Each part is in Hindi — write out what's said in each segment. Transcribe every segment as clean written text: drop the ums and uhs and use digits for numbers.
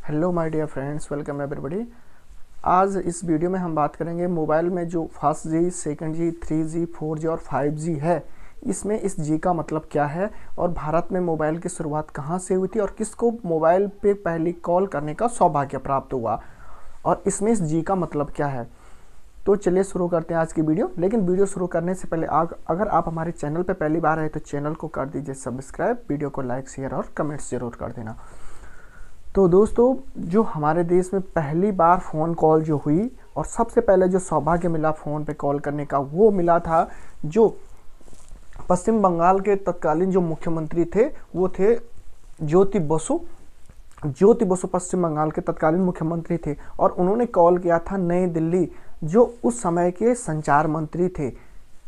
Hello my dear friends, welcome everybody. आज इस वीडियो में हम बात करेंगे मोबाइल में जो फर्स्ट जी, सेकंड जी, 3G, 4G और 5G है, इसमें इस जी का मतलब क्या है और भारत में मोबाइल की शुरुआत कहाँ से हुई थी और किसको मोबाइल पे पहली कॉल करने का सौभाग्य प्राप्त हुआ और इसमें इस जी का मतलब क्या है। तो चलिए शुरू करते हैं आज की वीडियो। लेकिन वीडियो शुरू करने से पहले अगर आप हमारे चैनल पर पहली बार आए तो चैनल को कर दीजिए सब्सक्राइब, वीडियो को लाइक, शेयर और कमेंट्स जरूर कर देना। तो दोस्तों, जो हमारे देश में पहली बार फ़ोन कॉल जो हुई और सबसे पहले जो सौभाग्य मिला फ़ोन पे कॉल करने का, वो मिला था जो पश्चिम बंगाल के तत्कालीन जो मुख्यमंत्री थे वो थे ज्योति बसु। ज्योति बसु पश्चिम बंगाल के तत्कालीन मुख्यमंत्री थे और उन्होंने कॉल किया था नई दिल्ली, जो उस समय के संचार मंत्री थे।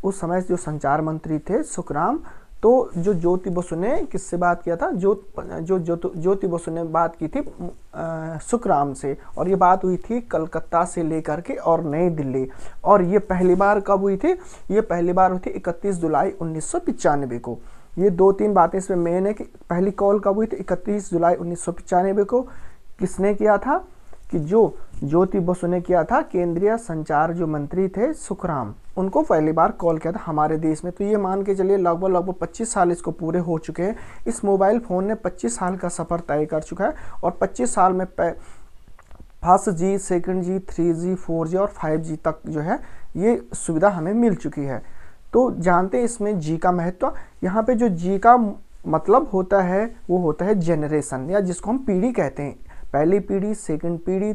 उस समय जो संचार मंत्री थे सुखराम। तो जो ज्योति बसु ने किससे बात किया था, ज्योति बसु ने बात की थी सुखराम से, और ये बात हुई थी कलकत्ता से लेकर के और नई दिल्ली। और ये पहली बार कब हुई थी? ये पहली बार हुई थी 31 जुलाई 1995 को। ये दो तीन बातें इसमें मेन है कि पहली कॉल कब हुई थी, 31 जुलाई 1995 को। किसने किया था? कि जो ज्योति बसु ने किया था, केंद्रीय संचार जो मंत्री थे सुखराम, उनको पहली बार कॉल किया था हमारे देश में। तो ये मान के चलिए लगभग 25 साल इसको पूरे हो चुके हैं। इस मोबाइल फ़ोन ने 25 साल का सफ़र तय कर चुका है और 25 साल में फर्स्ट जी, सेकंड जी, 3G, 4G और 5G तक जो है ये सुविधा हमें मिल चुकी है। तो जानते हैं इसमें जी का महत्व। यहाँ पे जो जी का मतलब होता है वो होता है जनरेशन, या जिसको हम पीढ़ी कहते हैं। पहली पीढ़ी, सेकंड पीढ़ी,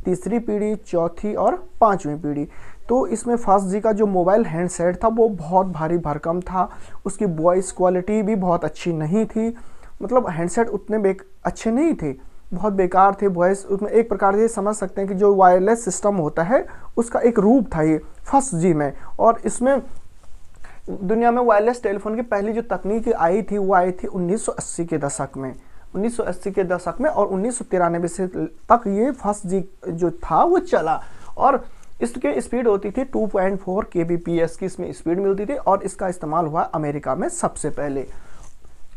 तीसरी पीढ़ी, चौथी और पांचवी पीढ़ी। तो इसमें फर्स्ट जी का जो मोबाइल हैंडसेट था वो बहुत भारी भरकम था। उसकी वॉइस क्वालिटी भी बहुत अच्छी नहीं थी, मतलब हैंडसेट उतने अच्छे नहीं थे, बहुत बेकार थे। वॉइस उसमें एक प्रकार से समझ सकते हैं कि जो वायरलेस सिस्टम होता है उसका एक रूप था ये फर्स्ट जी में। और इसमें दुनिया में वायरलेस टेलीफोन की पहली जो तकनीक आई थी वो आई थी 1980 के दशक में। 1980 के दशक में और 1993 से तक ये फर्स्ट जी जो था वो चला। और इसके स्पीड होती थी 2.4 kbps की इसमें स्पीड मिलती थी और इसका इस्तेमाल हुआ अमेरिका में सबसे पहले।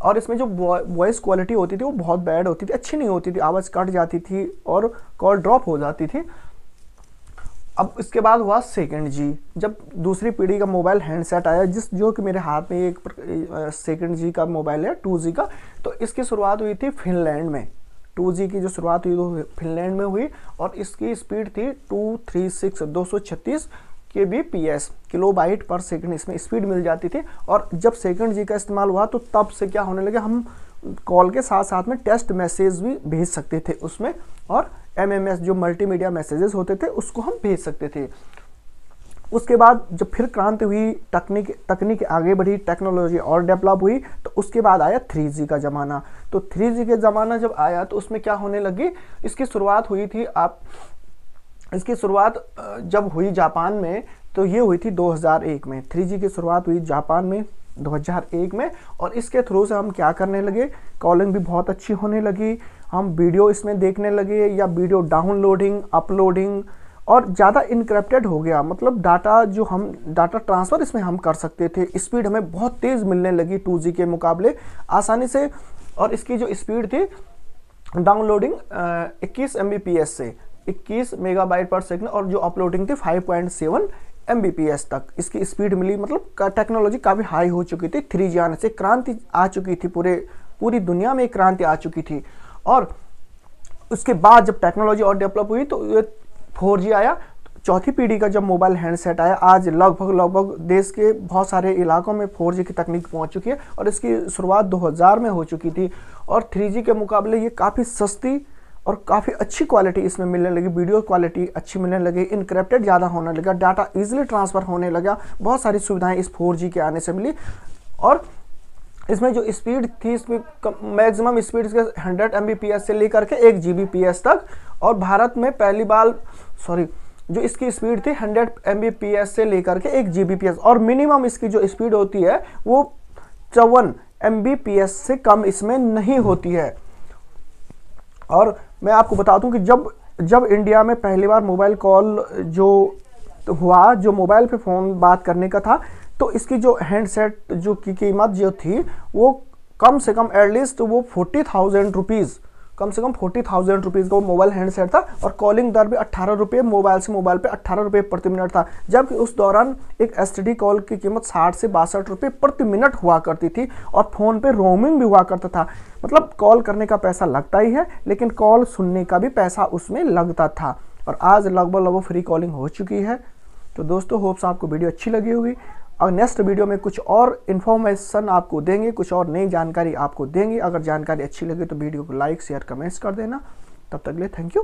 और इसमें जो वॉइस क्वालिटी होती थी वो बहुत बैड होती थी, अच्छी नहीं होती थी, आवाज़ कट जाती थी और कॉल ड्रॉप हो जाती थी। अब इसके बाद हुआ सेकंड जी, जब दूसरी पीढ़ी का मोबाइल हैंडसेट आया, जो कि मेरे हाथ में एक सेकंड जी का मोबाइल है, 2G का। तो इसकी शुरुआत हुई थी फिनलैंड में। 2G की जो शुरुआत हुई वो फिनलैंड में हुई और इसकी स्पीड थी 236 kbps, किलोबाइट पर सेकंड इसमें स्पीड मिल जाती थी। और जब सेकंड जी का इस्तेमाल हुआ तो तब से क्या होने लगे, हम कॉल के साथ साथ में टेक्स्ट मैसेज भी भेज सकते थे उसमें, और MMS जो मल्टीमीडिया मैसेजेस होते थे उसको हम भेज सकते थे। उसके बाद जब फिर क्रांति हुई, तकनीक आगे बढ़ी, टेक्नोलॉजी और डेवलप हुई, तो उसके बाद आया 3G का ज़माना। तो 3G के ज़माना जब आया तो उसमें क्या होने लगी, इसकी शुरुआत हुई थी इसकी शुरुआत जब हुई जापान में, तो ये हुई थी 2001 में। 3G की शुरुआत हुई जापान में 2001 में और इसके थ्रू से हम क्या करने लगे, कॉलिंग भी बहुत अच्छी होने लगी, हम वीडियो इसमें देखने लगे, या वीडियो डाउनलोडिंग, अपलोडिंग, और ज़्यादा इनक्रिप्टेड हो गया। मतलब डाटा ट्रांसफ़र इसमें हम कर सकते थे। स्पीड हमें बहुत तेज़ मिलने लगी 2G के मुकाबले आसानी से। और इसकी जो स्पीड थी डाउनलोडिंग 21 Mbps से 21 मेगाबाइट पर सेकंड, और जो अपलोडिंग थी 5.7 Mbps तक इसकी स्पीड मिली। मतलब टेक्नोलॉजी काफ़ी हाई हो चुकी थी। 3G आने से क्रांति आ चुकी थी, पूरी दुनिया में क्रांति आ चुकी थी। और उसके बाद जब टेक्नोलॉजी और डेवलप हुई तो 4G आया। चौथी पीढ़ी का जब मोबाइल हैंडसेट आया, आज लगभग देश के बहुत सारे इलाकों में 4G की तकनीक पहुंच चुकी है और इसकी शुरुआत 2000 में हो चुकी थी। और 3G के मुकाबले ये काफ़ी सस्ती और काफ़ी अच्छी क्वालिटी इसमें मिलने लगी, वीडियो क्वालिटी अच्छी मिलने लगी, इनक्रिप्टेड ज़्यादा होने लगा, डाटा ईजिली ट्रांसफ़र होने लगा। बहुत सारी सुविधाएं इस 4G के आने से मिली। और इसमें जो स्पीड थी, इसमें मैक्सिमम स्पीड इसके 100 Mbps से लेकर के 1 Gbps तक। और भारत में पहली बार जो इसकी स्पीड थी 100 Mbps से लेकर के 1 Gbps, और मिनिमम इसकी जो स्पीड होती है वो 54 Mbps से कम इसमें नहीं होती है। और मैं आपको बता दूं कि जब इंडिया में पहली बार मोबाइल कॉल जो हुआ, जो मोबाइल पे फ़ोन बात करने का था, तो इसकी जो हैंडसेट जो की कीमत जो थी वो कम से कम एटलीस्ट वो 40,000 रुपीज़ कम से कम 40,000 रुपीज़ का वो मोबाइल हैंडसेट था और कॉलिंग दर भी 18 रुपये मोबाइल से मोबाइल पे 18 रुपये प्रति मिनट था, जबकि उस दौरान एक एसटीडी कॉल की कीमत 60 से 62 रुपये प्रति मिनट हुआ करती थी और फ़ोन पे रोमिंग भी हुआ करता था। मतलब कॉल करने का पैसा लगता ही है, लेकिन कॉल सुनने का भी पैसा उसमें लगता था। और आज लगभग फ्री कॉलिंग हो चुकी है। तो दोस्तों होप्स आपको वीडियो अच्छी लगी होगी और नेक्स्ट वीडियो में कुछ और इन्फॉर्मेशन आपको देंगे, कुछ और नई जानकारी आपको देंगे। अगर जानकारी अच्छी लगे तो वीडियो को लाइक शेयर कमेंट्स कर देना। तब तक के लिए थैंक यू।